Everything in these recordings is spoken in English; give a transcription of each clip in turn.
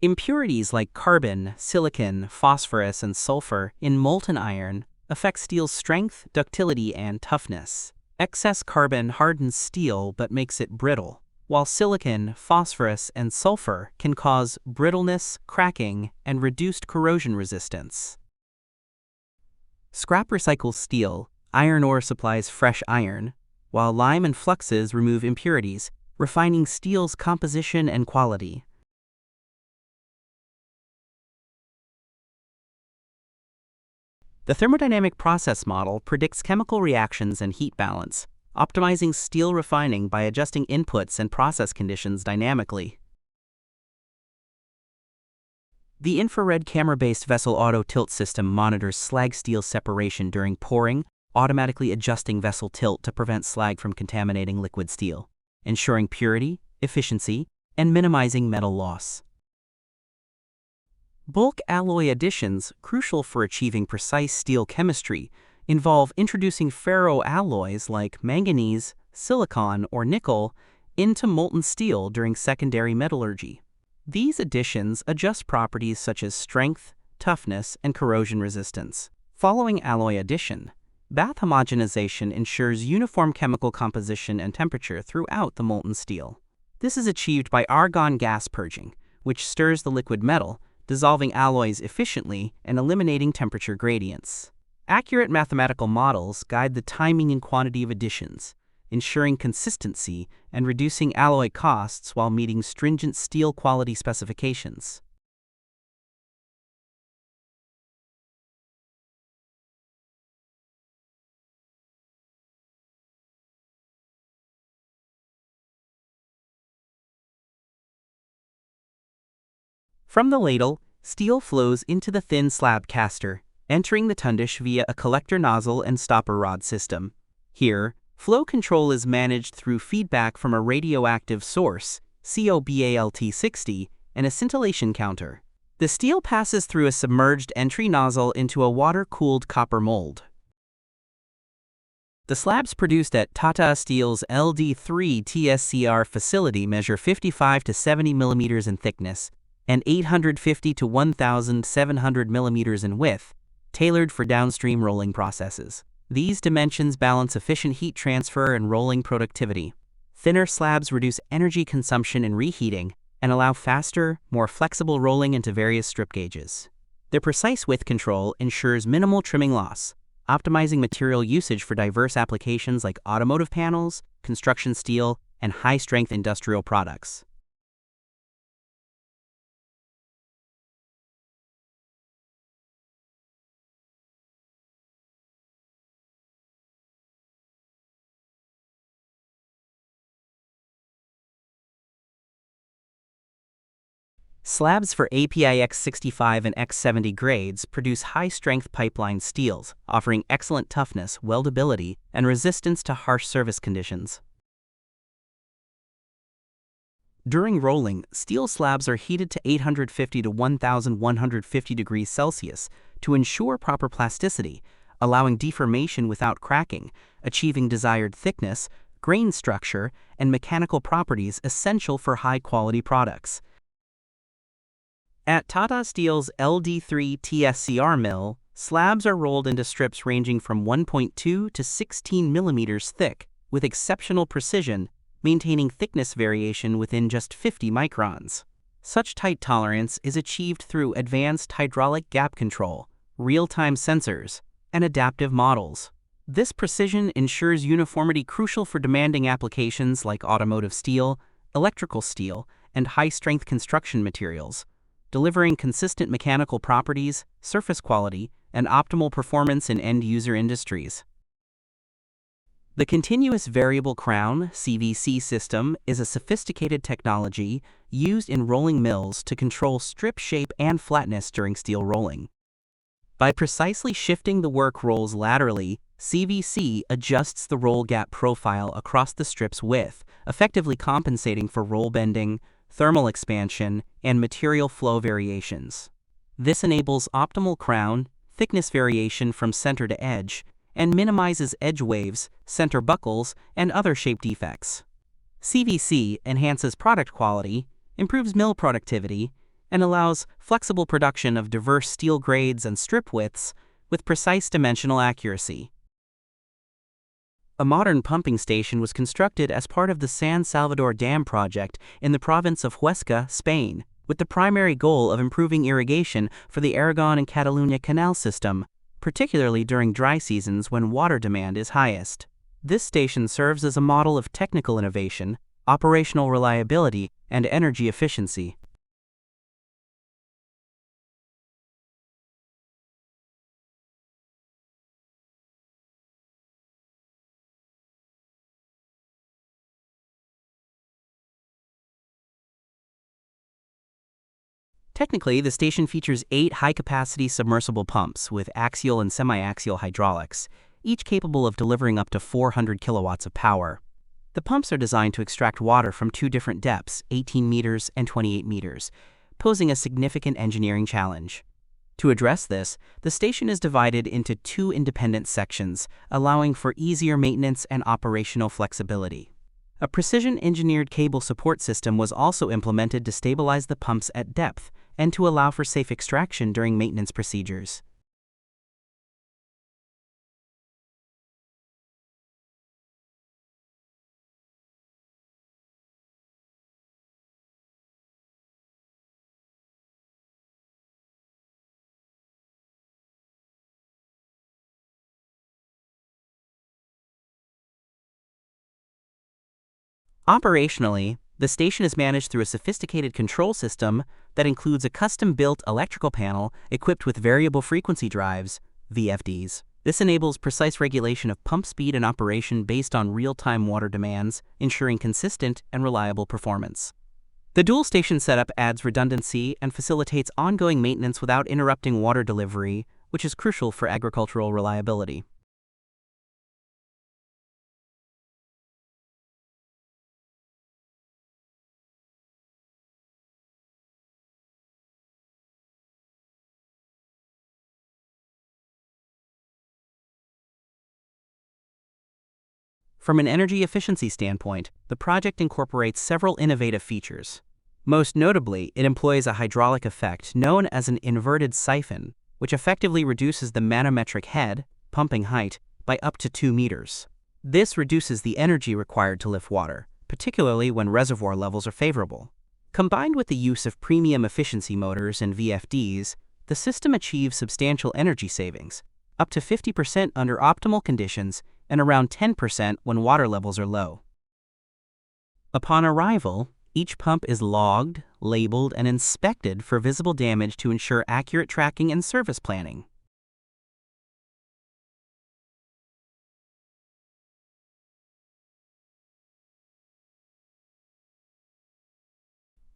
Impurities like carbon, silicon, phosphorus, and sulfur in molten iron affect steel's strength, ductility, and toughness. Excess carbon hardens steel but makes it brittle, while silicon, phosphorus, and sulfur can cause brittleness, cracking, and reduced corrosion resistance. Scrap recycles steel, iron ore supplies fresh iron, while lime and fluxes remove impurities, refining steel's composition and quality. The thermodynamic process model predicts chemical reactions and heat balance, optimizing steel refining by adjusting inputs and process conditions dynamically. The infrared camera-based vessel auto tilt system monitors slag steel separation during pouring, automatically adjusting vessel tilt to prevent slag from contaminating liquid steel, ensuring purity, efficiency, and minimizing metal loss. Bulk alloy additions, crucial for achieving precise steel chemistry, involve introducing ferroalloys like manganese, silicon, or nickel into molten steel during secondary metallurgy. These additions adjust properties such as strength, toughness, and corrosion resistance. Following alloy addition, bath homogenization ensures uniform chemical composition and temperature throughout the molten steel. This is achieved by argon gas purging, which stirs the liquid metal, dissolving alloys efficiently and eliminating temperature gradients. Accurate mathematical models guide the timing and quantity of additions, ensuring consistency and reducing alloy costs while meeting stringent steel quality specifications. From the ladle, steel flows into the thin slab caster, entering the tundish via a collector nozzle and stopper rod system. Here, flow control is managed through feedback from a radioactive source, COBALT60, and a scintillation counter. The steel passes through a submerged entry nozzle into a water-cooled copper mold. The slabs produced at Tata Steel's LD3 TSCR facility measure 55 to 70 millimeters in thickness and 850 to 1,700 millimeters in width, tailored for downstream rolling processes. These dimensions balance efficient heat transfer and rolling productivity. Thinner slabs reduce energy consumption in reheating and allow faster, more flexible rolling into various strip gauges. Their precise width control ensures minimal trimming loss, optimizing material usage for diverse applications like automotive panels, construction steel, and high-strength industrial products. Slabs for API X65 and X70 grades produce high-strength pipeline steels, offering excellent toughness, weldability, and resistance to harsh service conditions. During rolling, steel slabs are heated to 850 to 1,150 degrees Celsius to ensure proper plasticity, allowing deformation without cracking, achieving desired thickness, grain structure, and mechanical properties essential for high-quality products. At Tata Steel's LD3 TSCR mill, slabs are rolled into strips ranging from 1.2 to 16 millimeters thick, with exceptional precision, maintaining thickness variation within just 50 microns. Such tight tolerance is achieved through advanced hydraulic gap control, real-time sensors, and adaptive models. This precision ensures uniformity crucial for demanding applications like automotive steel, electrical steel, and high-strength construction materials, delivering consistent mechanical properties, surface quality, and optimal performance in end-user industries. The Continuous Variable Crown (CVC) system is a sophisticated technology used in rolling mills to control strip shape and flatness during steel rolling. By precisely shifting the work rolls laterally, CVC adjusts the roll gap profile across the strip's width, effectively compensating for roll bending, thermal expansion, and material flow variations. This enables optimal crown, thickness variation from center to edge, and minimizes edge waves, center buckles, and other shape defects. CVC enhances product quality, improves mill productivity, and allows flexible production of diverse steel grades and strip widths with precise dimensional accuracy. A modern pumping station was constructed as part of the San Salvador Dam Project in the province of Huesca, Spain, with the primary goal of improving irrigation for the Aragon and Catalunya canal system, particularly during dry seasons when water demand is highest. This station serves as a model of technical innovation, operational reliability, and energy efficiency. Technically, the station features 8 high-capacity submersible pumps with axial and semi-axial hydraulics, each capable of delivering up to 400 kilowatts of power. The pumps are designed to extract water from 2 different depths, 18 meters and 28 meters, posing a significant engineering challenge. To address this, the station is divided into 2 independent sections, allowing for easier maintenance and operational flexibility. A precision-engineered cable support system was also implemented to stabilize the pumps at depth and to allow for safe extraction during maintenance procedures. Operationally, the station is managed through a sophisticated control system that includes a custom-built electrical panel equipped with variable frequency drives, VFDs. This enables precise regulation of pump speed and operation based on real-time water demands, ensuring consistent and reliable performance. The dual station setup adds redundancy and facilitates ongoing maintenance without interrupting water delivery, which is crucial for agricultural reliability. From an energy efficiency standpoint, the project incorporates several innovative features. Most notably, it employs a hydraulic effect known as an inverted siphon, which effectively reduces the manometric head, pumping height, by up to 2 meters. This reduces the energy required to lift water, particularly when reservoir levels are favorable. Combined with the use of premium efficiency motors and VFDs, the system achieves substantial energy savings, up to 50% under optimal conditions and around 10% when water levels are low. Upon arrival, each pump is logged, labeled, and inspected for visible damage to ensure accurate tracking and service planning.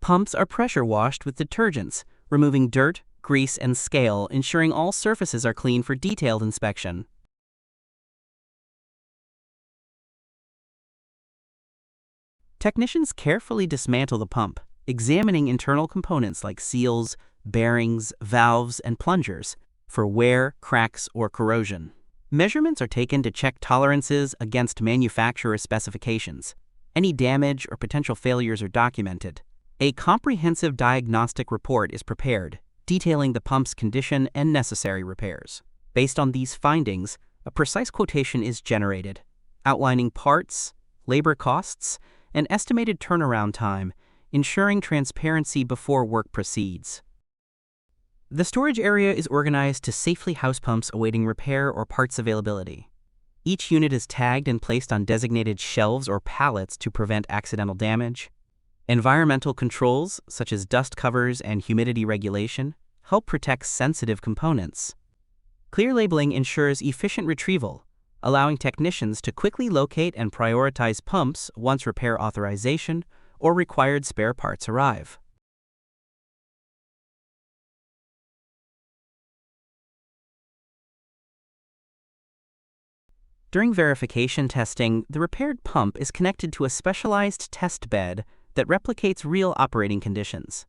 Pumps are pressure washed with detergents, removing dirt, grease, and scale, ensuring all surfaces are clean for detailed inspection. Technicians carefully dismantle the pump, examining internal components like seals, bearings, valves, and plungers for wear, cracks, or corrosion. Measurements are taken to check tolerances against manufacturer specifications. Any damage or potential failures are documented. A comprehensive diagnostic report is prepared, detailing the pump's condition and necessary repairs. Based on these findings, a precise quotation is generated, outlining parts, labor costs, and estimated turnaround time, ensuring transparency before work proceeds. The storage area is organized to safely house pumps awaiting repair or parts availability. Each unit is tagged and placed on designated shelves or pallets to prevent accidental damage. Environmental controls, such as dust covers and humidity regulation, help protect sensitive components. Clear labeling ensures efficient retrieval, allowing technicians to quickly locate and prioritize pumps once repair authorization or required spare parts arrive. During verification testing, the repaired pump is connected to a specialized test bed that replicates real operating conditions.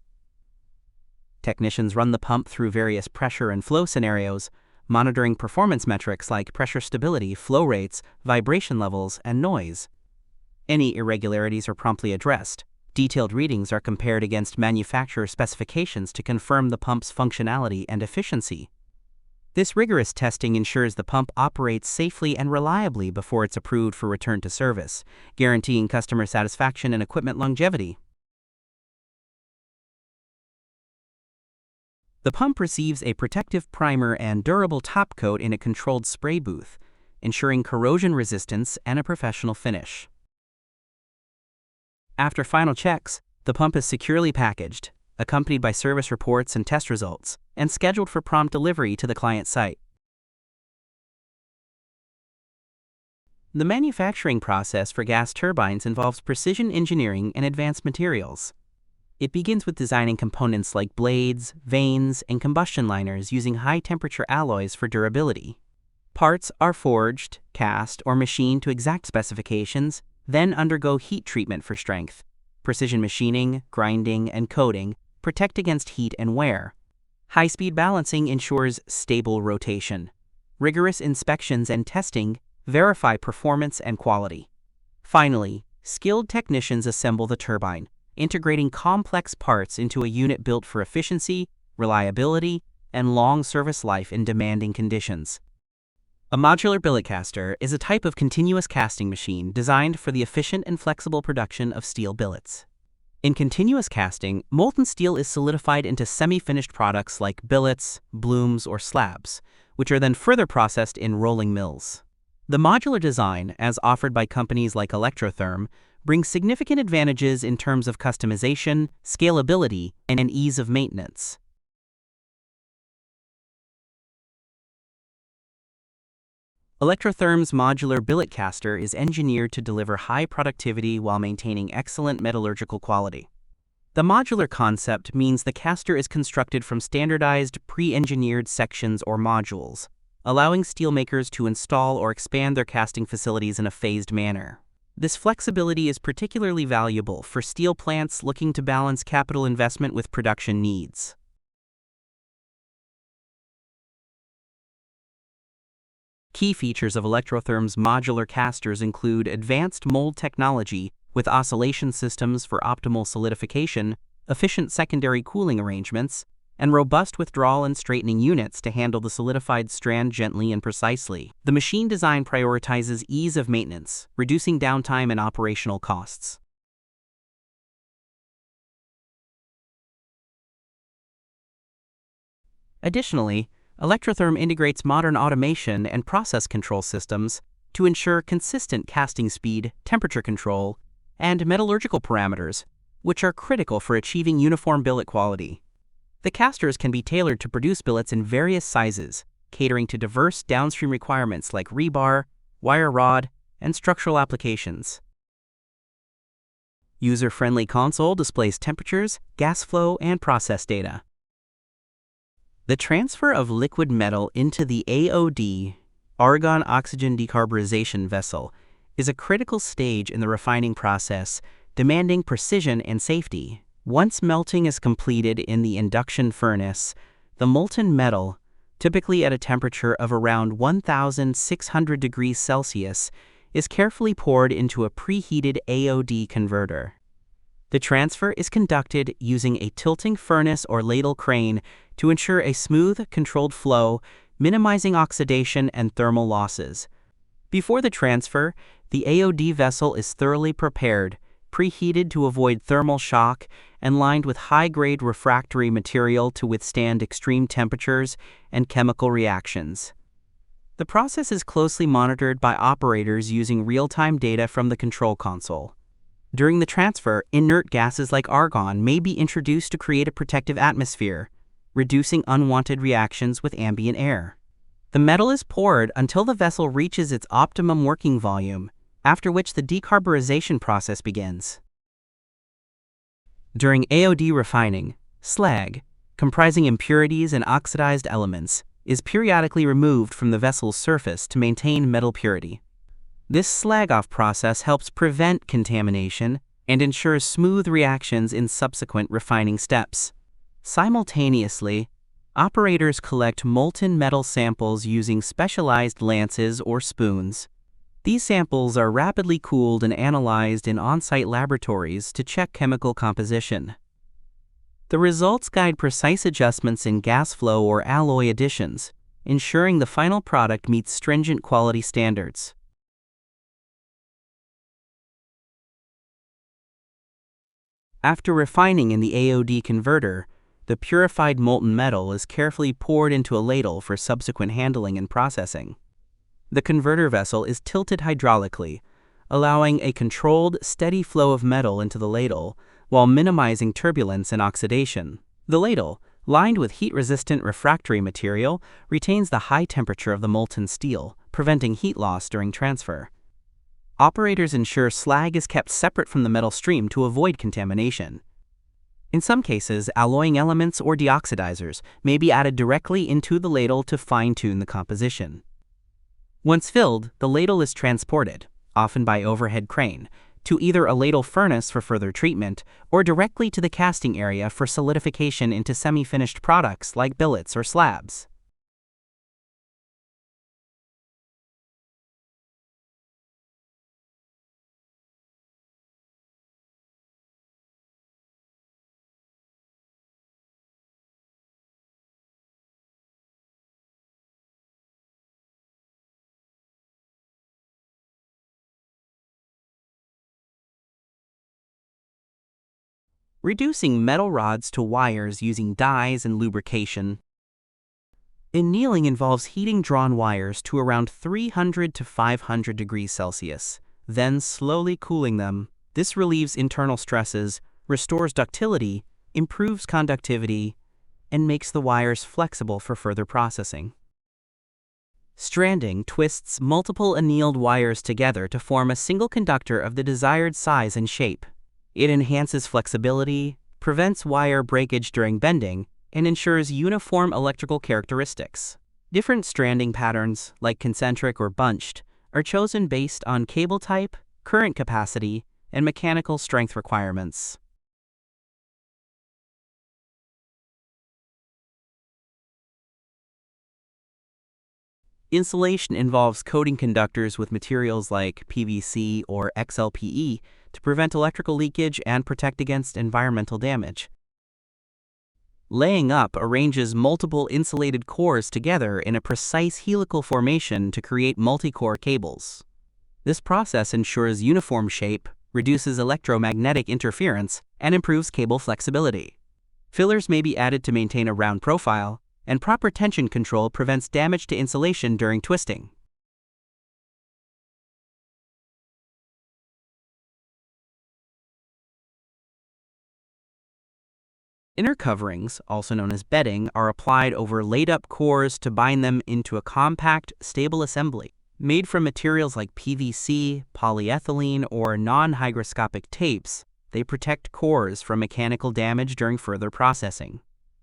Technicians run the pump through various pressure and flow scenarios, monitoring performance metrics like pressure stability, flow rates, vibration levels, and noise. Any irregularities are promptly addressed, Detailed readings are compared against manufacturer specifications to confirm the pump's functionality and efficiency. This rigorous testing ensures the pump operates safely and reliably before it's approved for return to service, guaranteeing customer satisfaction and equipment longevity. The pump receives a protective primer and durable top coat in a controlled spray booth, ensuring corrosion resistance and a professional finish. After final checks, the pump is securely packaged, accompanied by service reports and test results, and scheduled for prompt delivery to the client site. The manufacturing process for gas turbines involves precision engineering and advanced materials. It begins with designing components like blades, vanes, and combustion liners using high-temperature alloys for durability. Parts are forged, cast, or machined to exact specifications, then undergo heat treatment for strength. Precision machining, grinding, and coating protect against heat and wear. High-speed balancing ensures stable rotation. Rigorous inspections and testing verify performance and quality. Finally, skilled technicians assemble the turbine, integrating complex parts into a unit built for efficiency, reliability, and long service life in demanding conditions. A modular billet caster is a type of continuous casting machine designed for the efficient and flexible production of steel billets. In continuous casting, molten steel is solidified into semi-finished products like billets, blooms, or slabs, which are then further processed in rolling mills. The modular design, as offered by companies like Electrotherm, brings significant advantages in terms of customization, scalability, and ease of maintenance. Electrotherm's modular billet caster is engineered to deliver high productivity while maintaining excellent metallurgical quality. The modular concept means the caster is constructed from standardized, pre-engineered sections or modules, allowing steelmakers to install or expand their casting facilities in a phased manner. This flexibility is particularly valuable for steel plants looking to balance capital investment with production needs. Key features of Electrotherm's modular casters include advanced mold technology with oscillation systems for optimal solidification, efficient secondary cooling arrangements, and robust withdrawal and straightening units to handle the solidified strand gently and precisely. The machine design prioritizes ease of maintenance, reducing downtime and operational costs. Additionally, Electrotherm integrates modern automation and process control systems to ensure consistent casting speed, temperature control, and metallurgical parameters, which are critical for achieving uniform billet quality. The casters can be tailored to produce billets in various sizes, catering to diverse downstream requirements like rebar, wire rod, and structural applications. User-friendly console displays temperatures, gas flow, and process data. The transfer of liquid metal into the AOD, argon oxygen decarburization vessel, is a critical stage in the refining process, demanding precision and safety. Once melting is completed in the induction furnace, the molten metal, typically at a temperature of around 1,600 degrees Celsius, is carefully poured into a preheated AOD converter. The transfer is conducted using a tilting furnace or ladle crane to ensure a smooth, controlled flow, minimizing oxidation and thermal losses. Before the transfer, the AOD vessel is thoroughly prepared, preheated to avoid thermal shock, and lined with high-grade refractory material to withstand extreme temperatures and chemical reactions. The process is closely monitored by operators using real-time data from the control console. During the transfer, inert gases like argon may be introduced to create a protective atmosphere, reducing unwanted reactions with ambient air. The metal is poured until the vessel reaches its optimum working volume, after which the decarburization process begins. During AOD refining, slag, comprising impurities and oxidized elements, is periodically removed from the vessel's surface to maintain metal purity. This slag-off process helps prevent contamination and ensures smooth reactions in subsequent refining steps. Simultaneously, operators collect molten metal samples using specialized lances or spoons. These samples are rapidly cooled and analyzed in on-site laboratories to check chemical composition. The results guide precise adjustments in gas flow or alloy additions, ensuring the final product meets stringent quality standards. After refining in the AOD converter, the purified molten metal is carefully poured into a ladle for subsequent handling and processing. The converter vessel is tilted hydraulically, allowing a controlled, steady flow of metal into the ladle while minimizing turbulence and oxidation. The ladle, lined with heat-resistant refractory material, retains the high temperature of the molten steel, preventing heat loss during transfer. Operators ensure slag is kept separate from the metal stream to avoid contamination. In some cases, alloying elements or deoxidizers may be added directly into the ladle to fine-tune the composition. Once filled, the ladle is transported, often by overhead crane, to either a ladle furnace for further treatment or directly to the casting area for solidification into semi-finished products like billets or slabs. Reducing metal rods to wires using dies and lubrication. Annealing involves heating drawn wires to around 300 to 500 degrees Celsius, then slowly cooling them. This relieves internal stresses, restores ductility, improves conductivity, and makes the wires flexible for further processing. Stranding twists multiple annealed wires together to form a single conductor of the desired size and shape. It enhances flexibility, prevents wire breakage during bending, and ensures uniform electrical characteristics. Different stranding patterns, like concentric or bunched, are chosen based on cable type, current capacity, and mechanical strength requirements. Insulation involves coating conductors with materials like PVC or XLPE to prevent electrical leakage and protect against environmental damage. Laying up arranges multiple insulated cores together in a precise helical formation to create multi-core cables. This process ensures uniform shape, reduces electromagnetic interference, and improves cable flexibility. Fillers may be added to maintain a round profile, and proper tension control prevents damage to insulation during twisting. Inner coverings, also known as bedding, are applied over laid-up cores to bind them into a compact, stable assembly. Made from materials like PVC, polyethylene, or non-hygroscopic tapes, they protect cores from mechanical damage during further processing.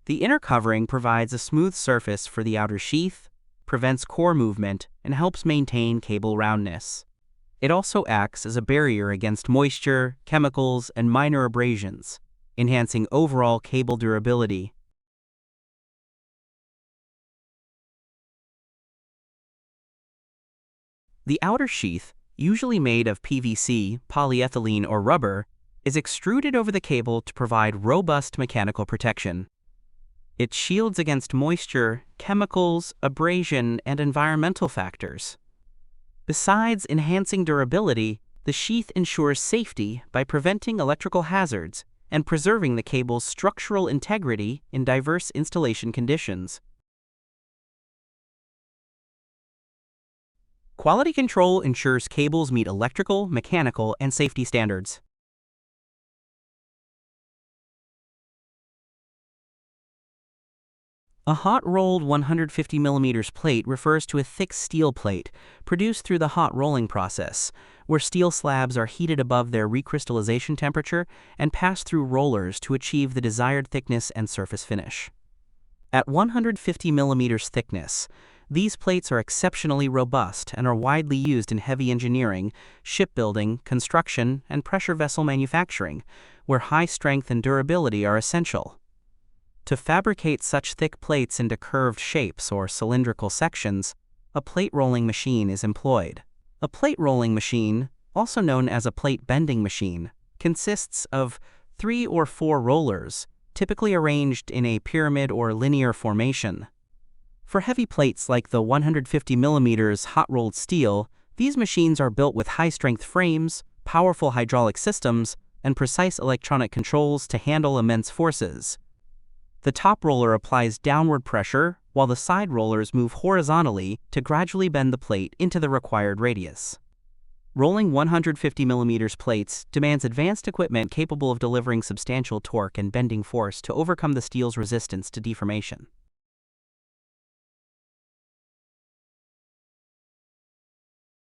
The inner covering provides a smooth surface for the outer sheath, prevents core movement, and helps maintain cable roundness. It also acts as a barrier against moisture, chemicals, and minor abrasions, enhancing overall cable durability. The outer sheath, usually made of PVC, polyethylene, or rubber, is extruded over the cable to provide robust mechanical protection. It shields against moisture, chemicals, abrasion, and environmental factors. Besides enhancing durability, the sheath ensures safety by preventing electrical hazards and preserving the cable's structural integrity in diverse installation conditions. Quality control ensures cables meet electrical, mechanical, and safety standards. A hot-rolled 150 mm plate refers to a thick steel plate produced through the hot rolling process, where steel slabs are heated above their recrystallization temperature and passed through rollers to achieve the desired thickness and surface finish. At 150 mm thickness, these plates are exceptionally robust and are widely used in heavy engineering, shipbuilding, construction, and pressure vessel manufacturing, where high strength and durability are essential. To fabricate such thick plates into curved shapes or cylindrical sections, a plate rolling machine is employed. A plate rolling machine, also known as a plate bending machine, consists of 3 or 4 rollers, typically arranged in a pyramid or linear formation. For heavy plates like the 150 mm hot-rolled steel, these machines are built with high-strength frames, powerful hydraulic systems, and precise electronic controls to handle immense forces. The top roller applies downward pressure, while the side rollers move horizontally to gradually bend the plate into the required radius. Rolling 150 mm plates demands advanced equipment capable of delivering substantial torque and bending force to overcome the steel's resistance to deformation.